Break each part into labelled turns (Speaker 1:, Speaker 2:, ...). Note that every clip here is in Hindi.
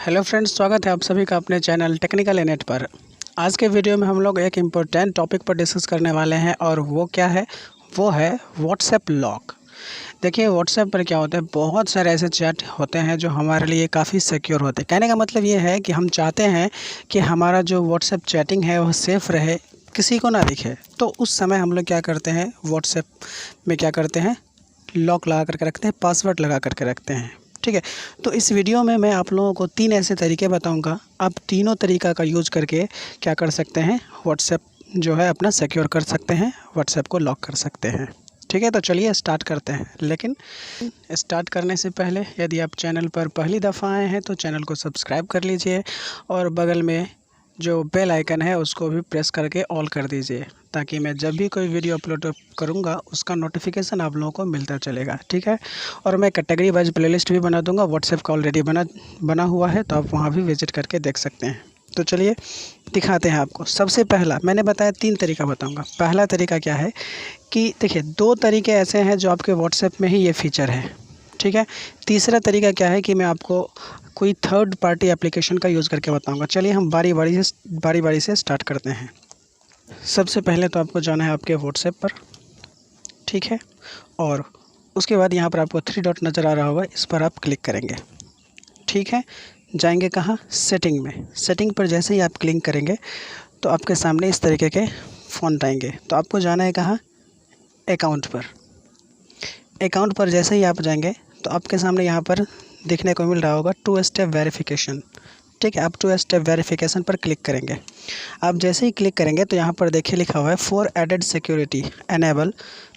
Speaker 1: हेलो फ्रेंड्स, स्वागत है आप सभी का अपने चैनल टेक्निकल नेट पर। आज के वीडियो में हम लोग एक इम्पोर्टेंट टॉपिक पर डिस्कस करने वाले हैं और वो क्या है, वो है व्हाट्सएप लॉक। देखिए व्हाट्सएप पर क्या होता है, बहुत सारे ऐसे चैट होते हैं जो हमारे लिए काफ़ी सिक्योर होते हैं। कहने का मतलब ये है कि हम चाहते हैं कि हमारा जो व्हाट्सएप चैटिंग है वह सेफ़ रहे, किसी को ना दिखे। तो उस समय हम लोग क्या करते हैं, व्हाट्सएप में क्या करते हैं, लॉक लगा करके रखते हैं, पासवर्ड लगा करके रखते हैं। ठीक है, तो इस वीडियो में मैं आप लोगों को 3 ऐसे तरीके बताऊंगा। आप तीनों तरीका का यूज़ करके क्या कर सकते हैं, व्हाट्सएप जो है अपना सिक्योर कर सकते हैं, व्हाट्सएप को लॉक कर सकते हैं। ठीक है, तो चलिए स्टार्ट करते हैं। लेकिन स्टार्ट करने से पहले यदि आप चैनल पर पहली दफ़ा आए हैं तो चैनल को सब्सक्राइब कर लीजिए और बगल में जो बेल आइकन है उसको भी प्रेस करके ऑल कर दीजिए, ताकि मैं जब भी कोई वीडियो अपलोड करूंगा उसका नोटिफिकेशन आप लोगों को मिलता चलेगा। ठीक है, और मैं कैटेगरी वाइज प्लेलिस्ट भी बना दूंगा, व्हाट्सएप का ऑलरेडी बना हुआ है, तो आप वहां भी विजिट करके देख सकते हैं। तो चलिए दिखाते हैं आपको। सबसे पहला मैंने बताया 3 तरीका बताऊँगा। पहला तरीका क्या है कि देखिए 2 तरीके ऐसे हैं जो आपके व्हाट्सएप में ही ये फीचर है। ठीक है, तीसरा तरीका क्या है कि मैं आपको कोई थर्ड पार्टी एप्लीकेशन का यूज़ करके बताऊंगा। चलिए हम बारी बारी से स्टार्ट करते हैं। सबसे पहले तो आपको जाना है आपके व्हाट्सएप पर। ठीक है, और उसके बाद यहाँ पर आपको 3 डॉट नज़र आ रहा होगा, इस पर आप क्लिक करेंगे। ठीक है, जाएंगे कहाँ, सेटिंग में। सेटिंग पर जैसे ही आप क्लिक करेंगे तो आपके सामने इस तरीके के फ़ॉन्ट आएंगे। तो आपको जाना है कहाँ, अकाउंट पर। अकाउंट पर जैसे ही आप जाएंगे तो आपके सामने यहाँ पर देखने को मिल रहा होगा 2 स्टेप वेरिफिकेशन। ठीक है, आप 2 स्टेप वेरिफिकेशन पर क्लिक करेंगे। आप जैसे ही क्लिक करेंगे तो यहाँ पर देखिए लिखा हुआ है for added security enable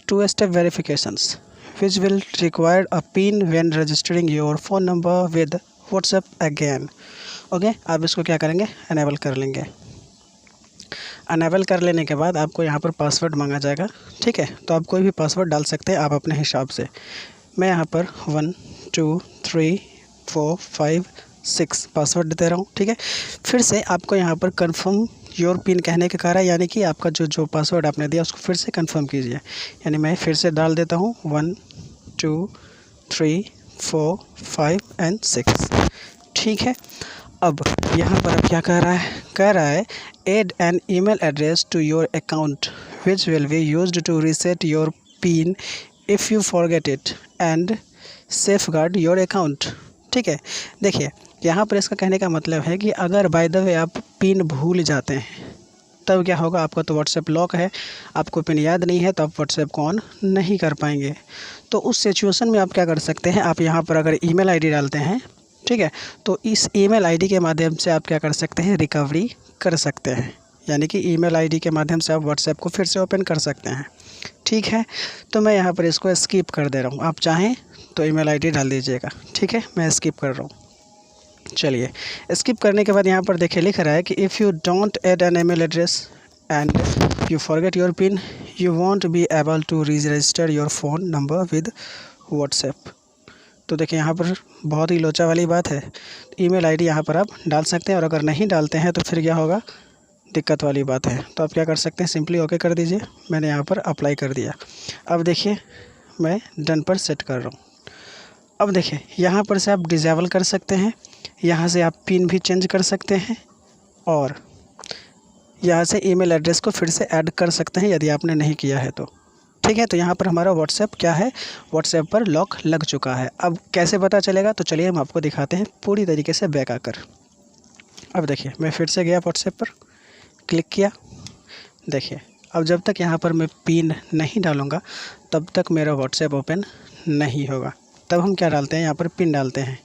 Speaker 1: 2 step verifications which will require a pin when registering your phone number with WhatsApp again. Okay, आप इसको क्या करेंगे, एनेबल कर लेंगे। अनेबल कर लेने के बाद आपको यहाँ पर पासवर्ड मांगा जाएगा। ठीक है, तो आप कोई भी पासवर्ड डाल सकते हैं आप अपने हिसाब से। मैं यहाँ पर 1 2 3 4 5 6 पासवर्ड दे रहा हूँ। ठीक है, फिर से आपको यहाँ पर कंफर्म योर पिन कहने के कारण, यानी कि आपका जो पासवर्ड आपने दिया उसको फिर से कंफर्म कीजिए। यानी मैं फिर से डाल देता हूँ 1 2 3 4 5 एंड 6। ठीक है, अब यहाँ पर अब क्या कह रहा है add an email address to your account which will be used to reset your pin if you forget it and safeguard your account. ठीक है, देखिए यहाँ पर इसका कहने का मतलब है कि अगर बाय द वे आप पिन भूल जाते हैं तब क्या होगा, आपका तो व्हाट्सएप लॉक है, आपको पिन याद नहीं है तो आप व्हाट्सएप को ऑन नहीं कर पाएंगे। तो उस सिचुएशन में आप क्या कर सकते हैं, आप यहाँ पर अगर ईमेल आईडी डालते हैं, ठीक है, तो इस ईमेल आईडी के माध्यम से आप क्या कर सकते हैं, रिकवरी कर सकते हैं। यानी कि ईमेल आईडी के माध्यम से आप व्हाट्सएप को फिर से ओपन कर सकते हैं। ठीक है, तो मैं यहाँ पर इसको स्किप कर दे रहा हूँ, आप चाहें तो ईमेल आईडी डाल दीजिएगा। ठीक है, मैं स्किप कर रहा हूँ। चलिए स्किप करने के बाद यहाँ पर देखिए लिख रहा है कि if you don't add an email address and you forget your pin you won't be able to register your phone number with WhatsApp. तो देखिए यहाँ पर बहुत ही लोचा वाली बात है, ईमेल आईडी यहाँ पर आप डाल सकते हैं, और अगर नहीं डालते हैं तो फिर क्या होगा, दिक्कत वाली बात है। तो आप क्या कर सकते हैं, सिंपली ओके कर दीजिए। मैंने यहाँ पर अप्लाई कर दिया। अब देखिए मैं डन पर सेट कर रहा हूँ। अब देखिए यहाँ पर से आप डिसेबल कर सकते हैं, यहाँ से आप पिन भी चेंज कर सकते हैं, और यहाँ से ईमेल एड्रेस को फिर से ऐड कर सकते हैं यदि आपने नहीं किया है तो। ठीक है, तो यहाँ पर हमारा व्हाट्सएप क्या है, व्हाट्सएप पर लॉक लग चुका है। अब कैसे पता चलेगा, तो चलिए हम आपको दिखाते हैं पूरी तरीके से बैक आकर। अब देखिए मैं फिर से गया व्हाट्सएप पर, क्लिक किया। देखिए अब जब तक यहाँ पर मैं पिन नहीं डालूँगा तब तक मेरा व्हाट्सएप ओपन नहीं होगा। तब हम क्या डालते हैं, यहाँ पर पिन डालते हैं।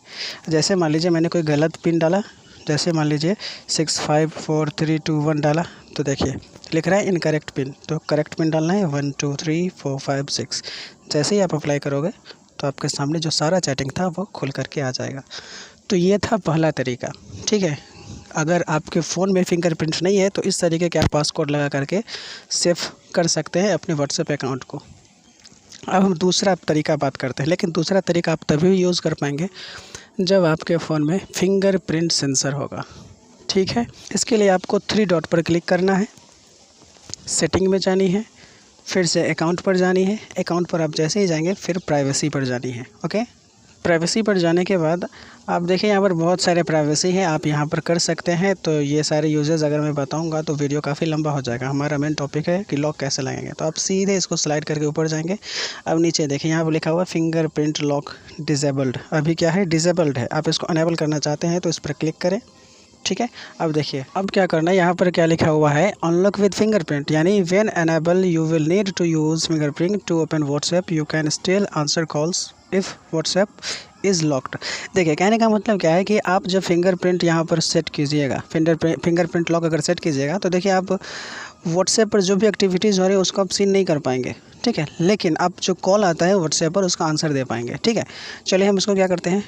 Speaker 1: जैसे मान लीजिए मैंने कोई गलत पिन डाला, जैसे मान लीजिए 654321 डाला, तो देखिए लिख रहा है इनकरेक्ट पिन, तो करेक्ट पिन डालना है 1 2 3 4 5 6। जैसे ही आप अप्लाई करोगे तो आपके सामने जो सारा चैटिंग था वो खुल करके आ जाएगा। तो ये था पहला तरीका। ठीक है, अगर आपके फ़ोन में फिंगरप्रिंट नहीं है तो इस तरीके के आप पासकोड लगा करके सेव कर सकते हैं अपने व्हाट्सएप अकाउंट को। अब हम दूसरा तरीका बात करते हैं, लेकिन दूसरा तरीका आप तभी यूज़ कर पाएंगे जब आपके फ़ोन में फिंगरप्रिंट सेंसर होगा। ठीक है, इसके लिए आपको 3 डॉट पर क्लिक करना है, सेटिंग में जानी है, फिर से अकाउंट पर जानी है। अकाउंट पर आप जैसे ही जाएंगे फिर प्राइवेसी पर जानी है। ओके, प्राइवेसी पर जाने के बाद आप देखिए यहाँ पर बहुत सारे प्राइवेसी है, आप यहाँ पर कर सकते हैं। तो ये सारे यूजेस अगर मैं बताऊँगा तो वीडियो काफ़ी लंबा हो जाएगा। हमारा मेन टॉपिक है कि लॉक कैसे लगाएंगे। तो आप सीधे इसको स्लाइड करके ऊपर जाएंगे। अब नीचे देखिए यहाँ पर लिखा हुआ फिंगरप्रिंट लॉक डिसेबल्ड, अभी क्या है, डिसेबल्ड है। आप इसको अनेबल करना चाहते हैं तो इस पर क्लिक करें। ठीक है, अब देखिए अब क्या करना है, यहाँ पर क्या लिखा हुआ है, अनलॉक विद फिंगरप्रिंट, यानी when enable you will need to use fingerprint to open WhatsApp, you can still answer calls if WhatsApp is locked. देखिए कहने का मतलब क्या है कि आप जब फिंगरप्रिंट यहाँ पर सेट कीजिएगा, फिंगरप्रिंट लॉक अगर सेट कीजिएगा तो देखिए आप व्हाट्सएप पर जो भी एक्टिविटीज़ हो रही है उसको आप सीन नहीं कर पाएंगे। ठीक है, लेकिन आप जो कॉल आता है व्हाट्सएप पर उसका आंसर दे पाएंगे। ठीक है, चलिए हम इसको क्या करते हैं,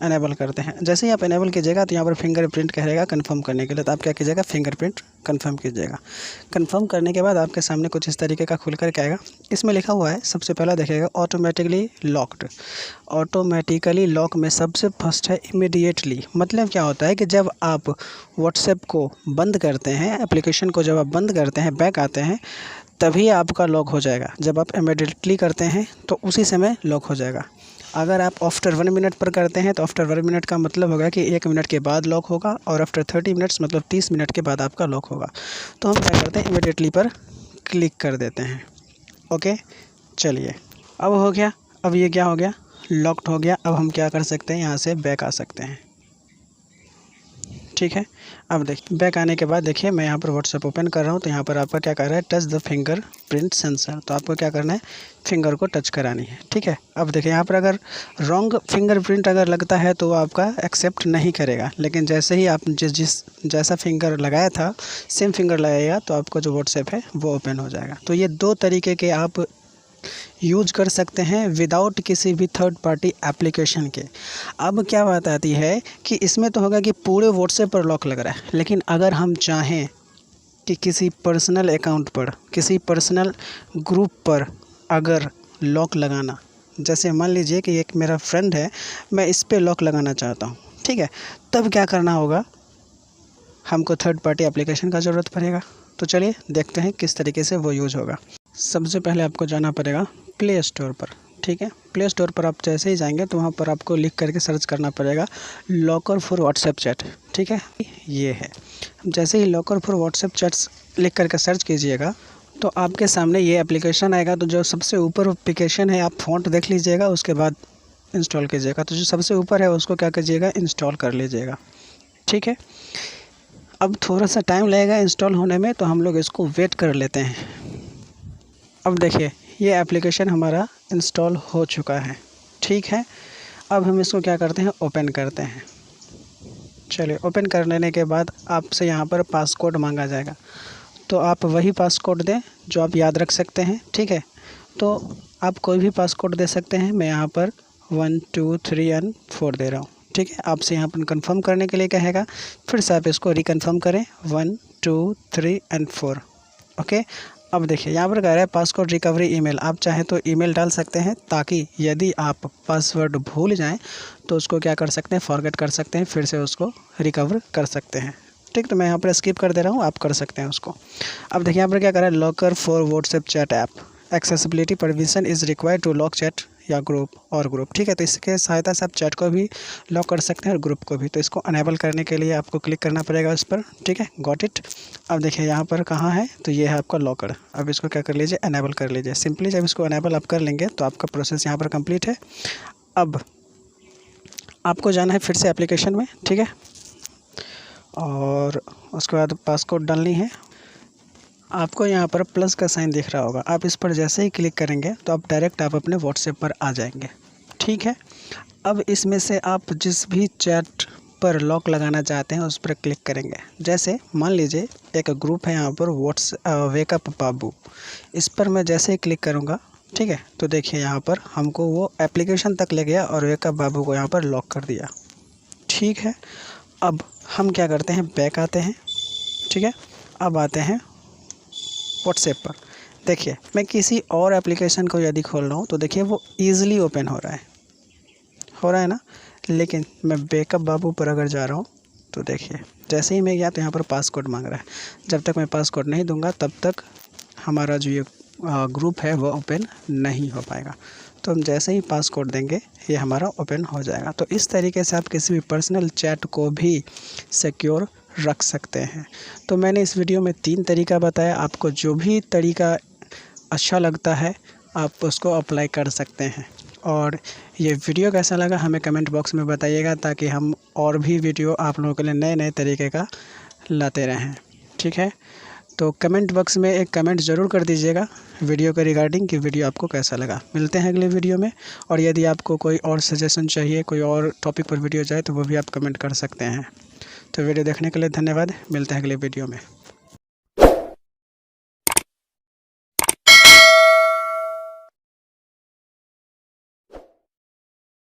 Speaker 1: अनेबल करते हैं। जैसे ही आप अनेबल कीजिएगा तो यहाँ पर फिंगरप्रिंट कहेगा कंफर्म करने के लिए, तो आप क्या कीजिएगा, फिंगरप्रिंट कंफर्म कीजिएगा। कंफर्म करने के बाद आपके सामने कुछ इस तरीके का खुल कर के आएगा। इसमें लिखा हुआ है, सबसे पहला देखिएगा ऑटोमेटिकली लॉक्ड। ऑटोमेटिकली लॉक में सबसे फर्स्ट है इमीडिएटली। मतलब क्या होता है कि जब आप व्हाट्सएप को बंद करते हैं, एप्लीकेशन को जब आप बंद करते हैं, बैक आते हैं, तभी आपका लॉक हो जाएगा। जब आप इमीडिएटली करते हैं तो उसी समय लॉक हो जाएगा। अगर आप आफ्टर 1 मिनट पर करते हैं तो आफ्टर 1 मिनट का मतलब होगा कि 1 मिनट के बाद लॉक होगा, और आफ्टर 30 मिनट्स मतलब 30 मिनट के बाद आपका लॉक होगा। तो हम क्या करते हैं, इमीडिएटली पर क्लिक कर देते हैं। ओके, चलिए अब हो गया। अब ये क्या हो गया, लॉक्ड हो गया। अब हम क्या कर सकते हैं, यहाँ से बैक आ सकते हैं। ठीक है, अब देखिए बैक आने के बाद देखिए मैं यहाँ पर व्हाट्सएप ओपन कर रहा हूँ। तो यहाँ पर आपका क्या कर रहा है, टच द फिंगरप्रिंट सेंसर। तो आपको क्या करना है, फिंगर को टच करानी है। ठीक है, अब देखिए यहाँ पर अगर रॉन्ग फिंगरप्रिंट अगर लगता है तो वो आपका एक्सेप्ट नहीं करेगा, लेकिन जैसे ही आप जैसा फिंगर लगाया था सेम फिंगर लगाएगा तो आपका जो व्हाट्सएप है वो ओपन हो जाएगा। तो ये 2 तरीके के आप यूज कर सकते हैं विदाउट किसी भी थर्ड पार्टी एप्लीकेशन के। अब क्या बात आती है कि इसमें तो होगा कि पूरे व्हाट्सएप पर लॉक लग रहा है, लेकिन अगर हम चाहें कि किसी पर्सनल अकाउंट पर, किसी पर्सनल ग्रुप पर अगर लॉक लगाना, जैसे मान लीजिए कि एक मेरा फ्रेंड है, मैं इस पे लॉक लगाना चाहता हूँ। ठीक है, तब क्या करना होगा, हमको थर्ड पार्टी एप्लीकेशन का ज़रूरत पड़ेगा। तो चलिए देखते हैं किस तरीके से वो यूज़ होगा। सबसे पहले आपको जाना पड़ेगा प्ले स्टोर पर। ठीक है, प्ले स्टोर पर आप जैसे ही जाएंगे तो वहाँ पर आपको लिख करके सर्च करना पड़ेगा लॉकर फॉर व्हाट्सएप चैट। ठीक है, ये है। जैसे ही लॉकर फॉर व्हाट्सएप चैट्स लिख करके सर्च कीजिएगा तो आपके सामने ये एप्लीकेशन आएगा। तो जो सबसे ऊपर एप्लीकेशन है आप फ़ॉन्ट देख लीजिएगा, उसके बाद इंस्टॉल कीजिएगा। तो जो सबसे ऊपर है उसको क्या कीजिएगा, इंस्टॉल कर लीजिएगा। ठीक है, अब थोड़ा सा टाइम लगेगा इंस्टॉल होने में, तो हम लोग इसको वेट कर लेते हैं। अब देखिए ये एप्लीकेशन हमारा इंस्टॉल हो चुका है। ठीक है, अब हम इसको क्या करते हैं, ओपन करते हैं। चलिए ओपन कर लेने के बाद आपसे यहाँ पर पासकोड मांगा जाएगा, तो आप वही पासकोड दें जो आप याद रख सकते हैं। ठीक है, तो आप कोई भी पासकोड दे सकते हैं। मैं यहाँ पर 1 2 3 एंड 4 दे रहा हूँ। ठीक है, आपसे यहाँ पर कंफर्म करने के लिए कहेगा, फिर से आप इसको रिकन्फर्म करें 1 2 3 एंड 4। ओके, अब देखिए यहाँ पर कह रहा है पासवर्ड रिकवरी ईमेल। आप चाहे तो ईमेल डाल सकते हैं, ताकि यदि आप पासवर्ड भूल जाएं तो उसको क्या कर सकते हैं, फॉरगेट कर सकते हैं, फिर से उसको रिकवर कर सकते हैं। ठीक, तो मैं यहाँ पर स्किप कर दे रहा हूँ, आप कर सकते हैं उसको। अब देखिए यहाँ पर क्या कर रहा है, locker for WhatsApp chat app, accessibility permission is required to lock chat या ग्रुप। ठीक है, तो इसके सहायता से आप चैट को भी लॉक कर सकते हैं और ग्रुप को भी। तो इसको अनेबल करने के लिए आपको क्लिक करना पड़ेगा उस पर। ठीक है, गॉट इट। अब देखिए यहाँ पर कहाँ है, तो ये है आपका लॉकर। अब इसको क्या कर लीजिए, अनेबल कर लीजिए। सिंपली जब इसको अनेबल आप कर लेंगे तो आपका प्रोसेस यहाँ पर कंप्लीट है। अब आपको जाना है फिर से एप्लीकेशन में। ठीक है, और उसके बाद पासकोड डालनी है। आपको यहाँ पर प्लस का साइन दिख रहा होगा, आप इस पर जैसे ही क्लिक करेंगे तो आप डायरेक्ट आप अपने व्हाट्सएप पर आ जाएंगे। ठीक है, अब इसमें से आप जिस भी चैट पर लॉक लगाना चाहते हैं उस पर क्लिक करेंगे। जैसे मान लीजिए एक ग्रुप है यहाँ पर वेकअप बाबू, इस पर मैं जैसे ही क्लिक करूँगा, ठीक है, तो देखिए यहाँ पर हमको वो एप्लीकेशन तक ले गया और वेकअप बाबू को यहाँ पर लॉक कर दिया। ठीक है, अब हम क्या करते हैं, बैक आते हैं। ठीक है, अब आते हैं व्हाट्सएप पर। देखिए मैं किसी और एप्लीकेशन को यदि खोल रहा हूँ तो देखिए वो ईज़िली ओपन हो रहा है ना, लेकिन मैं बैकअप बाबू पर अगर जा रहा हूँ तो देखिए जैसे ही मैं गया तो यहाँ पर पासकोड मांग रहा है। जब तक मैं पासकोड नहीं दूंगा तब तक हमारा जो ये ग्रुप है वो ओपन नहीं हो पाएगा। तो हम जैसे ही पासकोड देंगे ये हमारा ओपन हो जाएगा। तो इस तरीके से आप किसी भी पर्सनल चैट को भी सिक्योर रख सकते हैं। तो मैंने इस वीडियो में 3 तरीका बताया, आपको जो भी तरीका अच्छा लगता है आप उसको अप्लाई कर सकते हैं। और ये वीडियो कैसा लगा हमें कमेंट बॉक्स में बताइएगा, ताकि हम और भी वीडियो आप लोगों के लिए नए नए तरीके का लाते रहें। ठीक है, तो कमेंट बॉक्स में एक कमेंट ज़रूर कर दीजिएगा वीडियो के रिगार्डिंग कि वीडियो आपको कैसा लगा। मिलते हैं अगले वीडियो में। और यदि आपको कोई और सजेशन चाहिए, कोई और टॉपिक पर वीडियो चाहिए, तो वो भी आप कमेंट कर सकते हैं। तो वीडियो देखने के लिए धन्यवाद। मिलते हैं अगले वीडियो में।